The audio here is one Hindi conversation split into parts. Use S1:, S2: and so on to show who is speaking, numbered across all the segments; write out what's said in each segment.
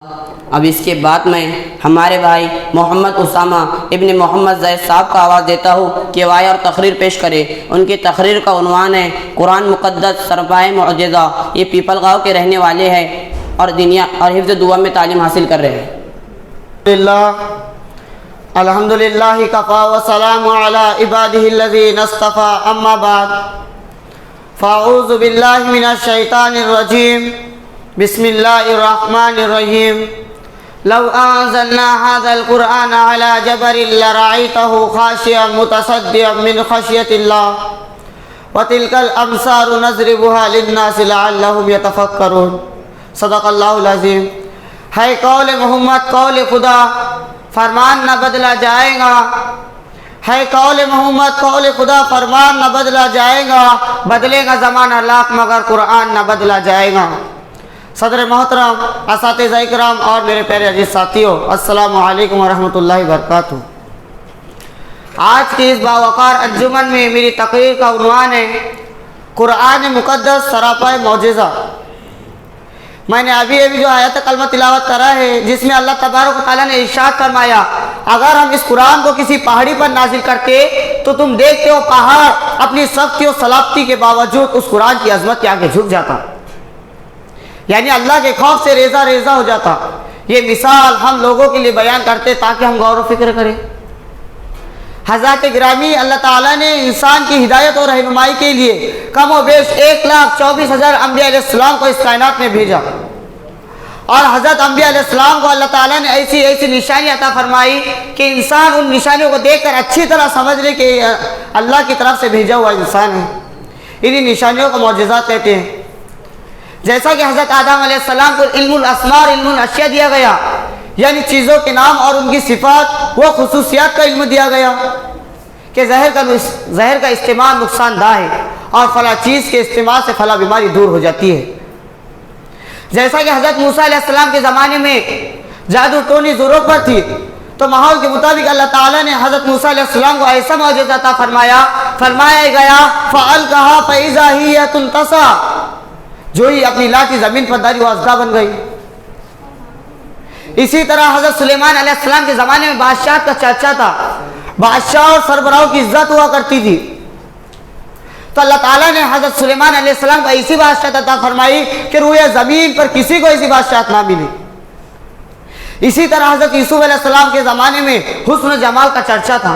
S1: अब इसके बाद मैं हमारे भाई मोहम्मद उसामा इब्न मोहम्मद ज़ैद साहब का आवाज़ देता हूँ कि वाया और तकरीर पेश करे। उनकी तकरीर का उन्वान है कुरान मुक़द्दस सरपाए मुअजिज़ा। ये पीपल गाँव के रहने वाले हैं और दुनिया और हिफ्ज़ दुआ में तालीम हासिल कर रहे हैं।
S2: अल्हम्दुलिल्लाह कफ़ा व सलामु अला इबादिहिल्लज़ीना इस्तफ़ा अम्मा बाद फ़अऊज़ु बिल्लाहि मिनश शैतानिर रजीम बिस्मिल्लाहिर्रहमानिर्रहीम लौ अंज़लना हाज़ल कुरआन अला जबलिन लरअयतहु खाशिअन मुतसद्दिअन मिन खशियतिल्लाह व तिलकल अमसालु नज़रिबुहा लिन्नासि लअल्लहुम यतफ़क्करून। सदक़ल्लाहुल अज़ीम। है कौल मोहम्मद कौल खुदा, फरमान न बदला जाएगा। है कौल मोहम्मद कौल खुदा, फरमान न बदला जाएगा। बदलेगा ज़माना लाख मगर कुरान न बदला जाएगा। सदर मोहतरम, असातिज़ा इकराम और मेरे प्यारे अजीज साथियों, अस्सलामु अलैकुम वरहमतुल्लाहि वबरकातुहू। आज की इस बावकार अंजुमन में मेरी तकरीर का उन्वान है कुरान मुक़द्दस सरापाए मौजिज़ा। मैंने अभी जो आयत कलमा तिलावत करा है जिसमें अल्लाह तबारक व तआला ने इरशाद फरमाया, अगर हम इस कुरान को किसी पहाड़ी पर नाजिल करते तो तुम देखते हो पहाड़ अपनी सख्ती और सलामती के बावजूद उस कुरान की अजमत के आगे झुक जाता, यानी अल्लाह के खौफ से रेजा रेजा हो जाता। ये मिसाल हम लोगों के लिए बयान करते ताकि हम गौर व फिक्र करें। हज़रत गिरामी, अल्लाह ताला ने इंसान की हिदायत और रहनुमाई के लिए कम व बेश 1,24,000 अम्बिया अलैहिस्सलाम को इस कायनात में भेजा और हज़रत अम्बिया अलैहिस्सलाम को अल्लाह ताला ने ऐसी ऐसी निशानी अता फरमाई कि इंसान उन निशानियों को देखकर अच्छी तरह समझ ले कि अल्लाह की तरफ से भेजा हुआ इंसान है। इन्हीं निशानियों को मौजिज़ात कहते हैं। जैसा कि हज़रत आदम अलैहिस्सलाम को इल्मुल अस्मा और इल्मुल अशिया दिया गया, यानी चीज़ों के नाम और उनकी सिफात व खुसूसियात का इल्म दिया गया कि जहर का इस्तेमाल नुकसानदा है और फला चीज़ के इस्तेमाल से फला बीमारी दूर हो जाती है। जैसा कि हज़रत मूसा अलैहिस्सलाम के ज़माने में जादू टोनी ज़रूरत पर थी तो माहौल के मुताबिक अल्लाह ताला ने हज़रत मूसा अलैहिस्सलाम को ऐसा मौजूदा अता फरमाया गया फ़अल्क़हा फ़इज़ा हिय तुल्तसा, जो ही अपनी लाठी ज़मीन पर डाली वो अज़दा बन गई। इसी तरह हज़रत सुलेमान अलैहिस्सलाम के ज़माने में बादशाह का चर्चा था, बादशाह और सरबराहों की इज्जत हुआ करती थी। तो अल्लाह ताला ने हज़रत सुलेमान अलैहिस्सलाम को ऐसी बादशाहत अता फरमाई कि रूए ज़मीन पर किसी को ऐसी बादशाहत ना मिली। इसी तरह हज़रत यूसुफ अलैहिस्सलाम के ज़माने में हुस्न जमाल का चर्चा था।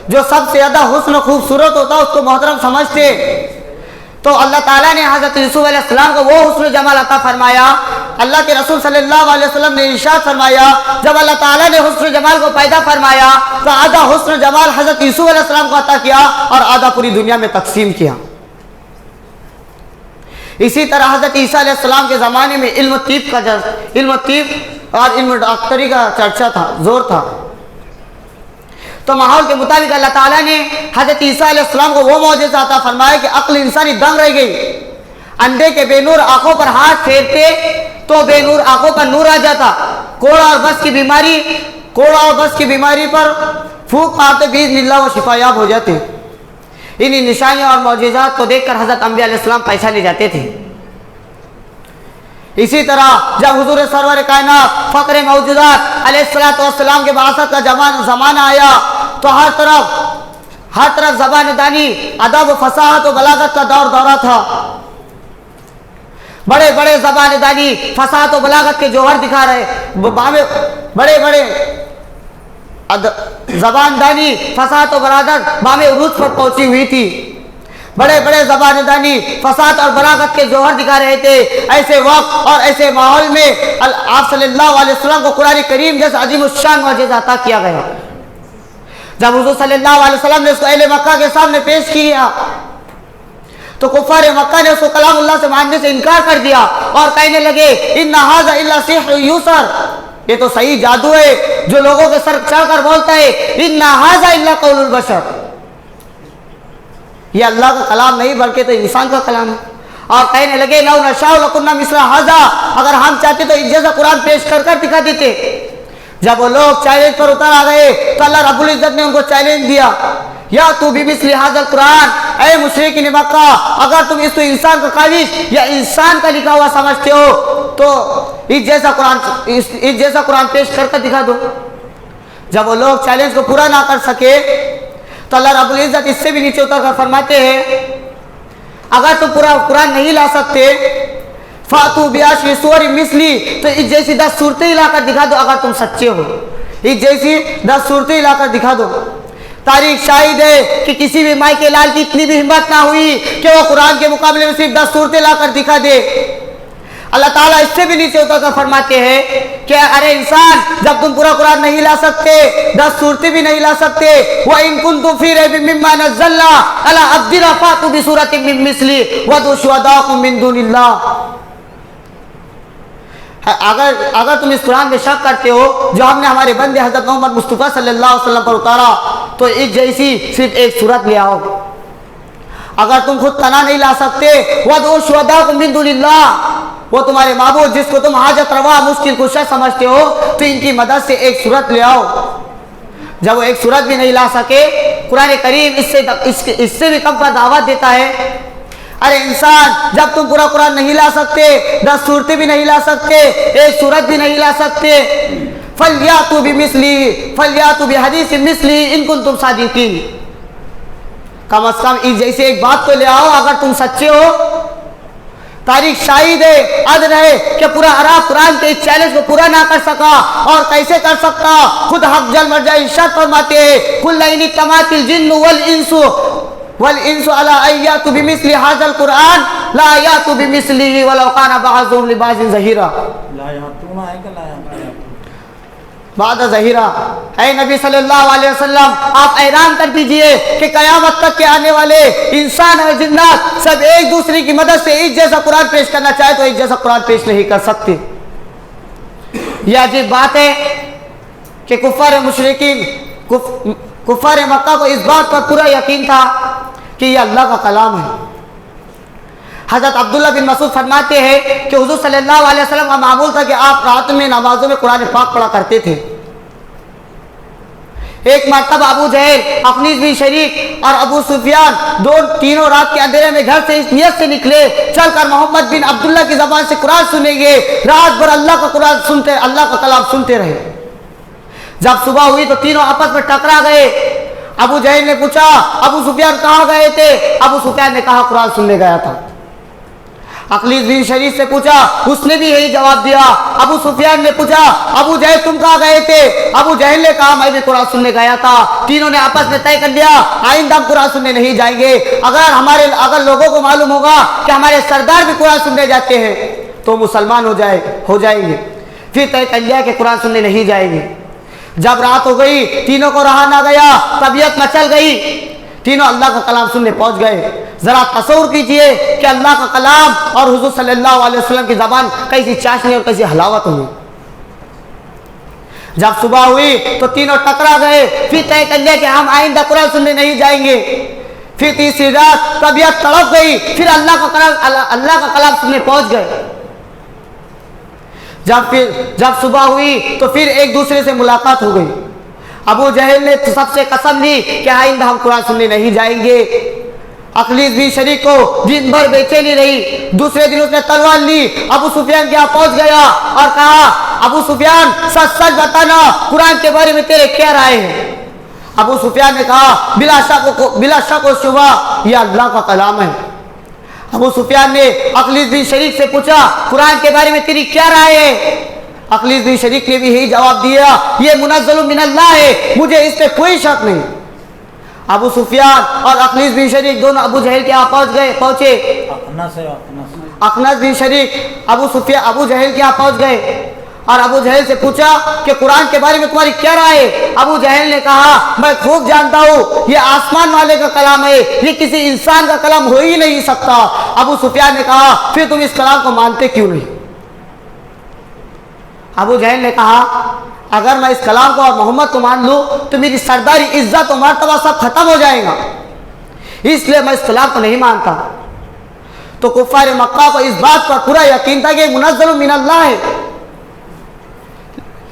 S2: जो सबसे ज़्यादा हुस्न खूबसूरत होता उसको मोहतरम समझते, तो अल्लाह ताला ने हज़रत यूसुफ अलैहिस्सलाम को वो हुस्न जमाल अता फरमाया। अल्लाह के रसूल सल्लल्लाहु अलैहि वसल्लम ने इरशाद फरमाया, जब अल्लाह ताला ने हुस्न जमाल को पैदा फरमाया तो आधा हुस्न जमाल हज़रत यूसुफ अलैहिस्सलाम को अता किया और आधा पूरी दुनिया में तकसीम किया। इसी तरह हज़रत ईसा अलैहिस्सलाम के ज़माने में इल्म तीब और इल्म डॉक्टरी का चर्चा था, जोर था। तो माहौल के मुताबिक अल्लाह ताला ने हज़रत ईसा अलैहिस्सलाम को वो मौजज़ा अता फरमाया कि अक्ल इंसानी दंग रह गई। अंधे के बेनूर आंखों पर हाथ फेरते तो बेनूर आंखों पर नूर आ जाता। कोड़ा और बस की बीमारी पर फूंक मारते बिइज़्निल्लाह वो शिफायाब हो जाते। इन्हीं निशानियों और मौजज़ात को देखकर हज़रत अंबिया अलैहिस्सलाम पहचाने जाते थे। इसी तरह जब हुजूर सरवर कायनात फ़क्र मौजूदात अलैहिस्सलातु वस्सलाम के बासत का ज़माना आया तो हर तरफ ज़बान दानी, अदब, फसाहत और बलागत का दौरा था। बड़े बड़े ज़बान दानी फसाहत और बलागत के जौहर दिखा रहे, बड़े बड़े ज़बान दानी फसाहत और बलागत बामे उरूज पर पहुंची हुई थी। बड़े बड़े ज़बान दानी फसाद और बलागत के जौहर दिखा रहे थे। ऐसे वक्त और ऐसे माहौल में आप सल्लल्लाहु अलैहि वसल्लम को कुरान करीम जैसा अज़ीमुश्शान मौजज़ा अता किया गया। जब हुज़ूर सल्लल्लाहु अलैहि वसल्लम ने उसको अहले मक्का के सामने पेश किया तो कुफ़ार मक्का ने उसको कलामुल्लाह से मानने से इनकार कर दिया और कहने लगे इन्ना हाज़ा इल्ला सिह्रुन यूसर, ये तो सही जादू है जो लोगों के सर चढ़कर बोलता है। इन्ना हाज़ा इल्ला क़ौलुल बशर, ये अल्लाह का कलाम नहीं बल्कि तो इंसान का कलाम है। और कहने लगे लौ नशाउ लकुन्ना मिस्ला हाज़ा, अगर हम चाहते तो इस जैसा कुरान पेश कर दिखा देते। जब वो लोग चैलेंज पर उतर आ गए तो अल्लाह रब्बुल इज़्ज़त ने उनको चैलेंज दिया, या तू बिमिस्ली हाज़ल कुरान, ऐ मुशरिकीन मक्का, अगर तुम इसको इंसान का काविश या इंसान का लिखा हुआ समझते हो तो इस जैसा कुरान पेश करके दिखा दो। जब वो लोग चैलेंज को पूरा ना कर सके तो अल्लाह रब्बुल इज़्ज़त इससे भी नीचे उतर कर फरमाते हैं, अगर तुम पूरा कुरान नहीं ला सकते फातू बियाशी सूर मिसली, तो इस जैसी 10 सूरतें लाकर दिखा दो अगर तुम सच्चे हो। इस जैसी 10 सूरतें लाकर दिखा दो। तारीख शाहिद है कि किसी भी माई के लाल की इतनी भी हिम्मत ना हुई कि वो कुरान के मुकाबले में सिर्फ 10 सूरतें लाकर दिखा दे। अल्लाह ताला इससे भी नीचे उतर कर फरमाते हैं कि अरे इंसान, जब तुम पूरा कुरान नहीं ला सकते, 10 सूरतें भी नहीं ला सकते, व इन कुंतुम फी रैबिम मिम्मा नज़्ज़लना अला अब्दिना फातू बिसूरतिन मिन मिस्ली वदउ शुहदाकुम मिन दुनिल्लाह। अगर तुम इस कुरान में शक करते हो जो हमने हमारे बंदे हज़रत मोहम्मद मुस्तफ़ा सल्लल्लाहु अलैहि वसल्लम पर उतारा, तो इस जैसी सिर्फ एक सूरत ले आओ। अगर तुम खुद तना नहीं ला सकते, वदउ शुहदाकुम मिन दुनिल्लाह, वो तुम्हारे माबूद जिसको तुम हाजत रवा मुश्किल कुशा समझते हो, तो इनकी मदद से एक सूरत ले आओ। जब वो एक सूरत भी नहीं ला सके, कुरान करीम इससे भी कम पर दावत देता है। अरे इंसान, जब तुम पूरा कुरान नहीं ला सकते, 10 सूरतें भी नहीं ला सकते, एक सूरत भी नहीं ला सकते, फल्यातु बिहदीस मिस्ली इन कुंतुम सादिकीन, कम से कम इस जैसे एक बात तो ले आओ अगर तुम सच्चे हो। तारीख शाहिद है, अदर है कि पूरा अरब कुरान के इस चैलेंज को पूरा ना कर सका, और कैसे कर सकता? खुद हक जल मर्जा इरशाद फरमाते हैं, कुल इन तमातिल जिन्नु वल इंसु अला अय्यातु बिमिस्ली हाज़ल कुरान ला यातु बिमिस्लिही वलौ काना बअज़ुहुम लिबाज़िन ज़हीरा।
S3: ला यातूना है कि ला यातूना?
S2: बाद ज़हीरा। ऐ नबी सल्लल्लाहु अलैहि वसल्लम, आप ऐलान कर दीजिए कि क़यामत तक के आने वाले इंसान और जिन्नात सब एक दूसरे की मदद से एक जैसा कुरान पेश करना चाहे तो एक जैसा कुरान पेश नहीं कर सकते। यह अजीब बात है कि कुफ़ार मक्का को इस बात पर पूरा यकीन था कि यह अल्लाह का कलाम है। हज़रत अब्दुल्लाह बिन मसूद फरमाते हैं कि हुज़ूर सल्लल्लाहु अलैहि वसल्लम का मामूल था कि आप रात में नमाजों में कुरान पाक पढ़ा करते थे। एक मरतबा अबू जहल, अखनीस बिन शरीक और अबू सुफियान तीनों रात के अंधेरे में घर से इस नियत से निकले, चलकर मोहम्मद बिन अब्दुल्लाह की ज़बान से कुरान सुनेंगे, रात भर अल्लाह का कुरान सुनते, अल्लाह का कलाम सुनते रहे। जब सुबह हुई तो तीनों आपस में टकरा गए। अबू जहल ने पूछा, अबू सुफियान कहाँ गए थे? अबू सुफियान ने कहा कुरान सुनने गया था। अखलीस बिन शरीफ से पूछा, उसने भी यही जवाब दिया। अबू सुफियान ने पूछा, अबू जहल तुम कहाँ गए थे? अबू जहल ने कहा मैं भी कुरान सुनने गया था। तीनों ने आपस में तय कर लिया, आइंदा हम कुरान सुनने नहीं जाएंगे। अगर लोगों को मालूम होगा कि हमारे सरदार भी कुरान सुनने जाते हैं तो मुसलमान हो जाएंगे। फिर तय कर लिया कि कुरान सुनने नहीं जाएंगे। जब रात हो गई, तीनों को रहा ना गया, तबीयत मचल गई, तीनों अल्लाह का कलाम सुनने पहुंच गए। जरा तसव्वुर कीजिए कि अल्लाह का कलाम और हुजूर सल्लल्लाहु अलैहि वसल्लम की ज़बान कैसी चाशनी और कैसी हलावत हुई। जब सुबह हुई तो तीनों टकरा गए। फिर तय कर लिया कि हम आइंदा कुरान सुनने नहीं जाएंगे। फिर तीसरी रात तबीयत तड़प गई, फिर अल्लाह का कलाम सुनने पहुंच गए। जब सुबह हुई तो फिर एक दूसरे से मुलाकात हो गई। अबू जहल ने सबसे कसम ली कि आइंदा हम कुरान सुनने नहीं जाएंगे। अखलीस बिन शरीक को दिन भर बेचैनी रही। दूसरे दिन उसने तलवार ली, अबू सुफियान के यहाँ पहुंच गया और कहा, अबू सुफियान सच सच बताना, कुरान के बारे में तेरे क्या राय है? अबू सुफियान ने कहा, बिला शक व शुबा यह अल्लाह का कलाम है। अबू सुफियान ने अखलीस बिन शरीक से पूछा, कुरान के बारे में तेरी क्या राय है? अखलीस बिन शरीक ने भी यही जवाब दिया, ये मुनज़्ज़लुम मिनल्लाह है, मुझे इस पे कोई शक नहीं। अबू सुफियान और अखलीस बिन शरीक दोनों अबू जहल के यहाँ पहुंचे। अखनस बिन शरीक अबू जहल के यहाँ पहुंच गए और अबू जहल से पूछा कि कुरान के बारे में तुम्हारी क्या राय है? अबू जहल ने कहा, मैं खूब जानता हूँ ये आसमान वाले का कलाम है, ये किसी इंसान का कलाम हो ही नहीं सकता। अबू सुफियान ने कहा, फिर तुम इस कलाम को मानते क्यों नहीं? अबू जहल ने कहा, अगर मैं इस कलाम को और मोहम्मद को मान लूँ तो मेरी सरदारी, इज्जत और मर्तबा सब खत्म हो जाएगा, इसलिए मैं इस कलाम को नहीं मानता। तो कुफ़ार मक्का को इस बात पर पूरा यकीन था कि मुनज़्ज़लुम मिनल्लाह है,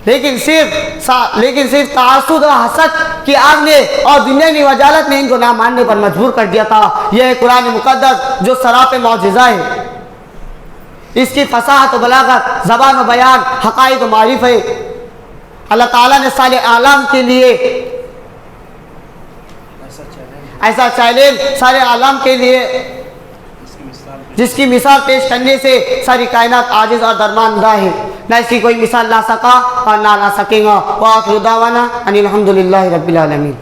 S2: लेकिन सिर्फ तासुद और हसद की आग ने और दुनियावी वजालत ने इनको ना मानने पर मजबूर कर दिया था। यह कुरान मुक़द्दस जो सरापे मौजिज़ा है। इसकी फसाहत व बलागत, ज़बान व बयान, हक़ाइक़ व मारिफ़ है। अल्लाह ताला ने सारे आलम के लिए ऐसा चैलेंज सारे आलम के लिए जिसकी मिसाल पेश करने से सारी कायनात आजिज़ और दरमानदा है, न इसकी कोई मिसाल ला सका और ना ला सकेगा। व आखिर दावाना अनिल हम्दुलिल्लाहि रब्बिल आलमीन।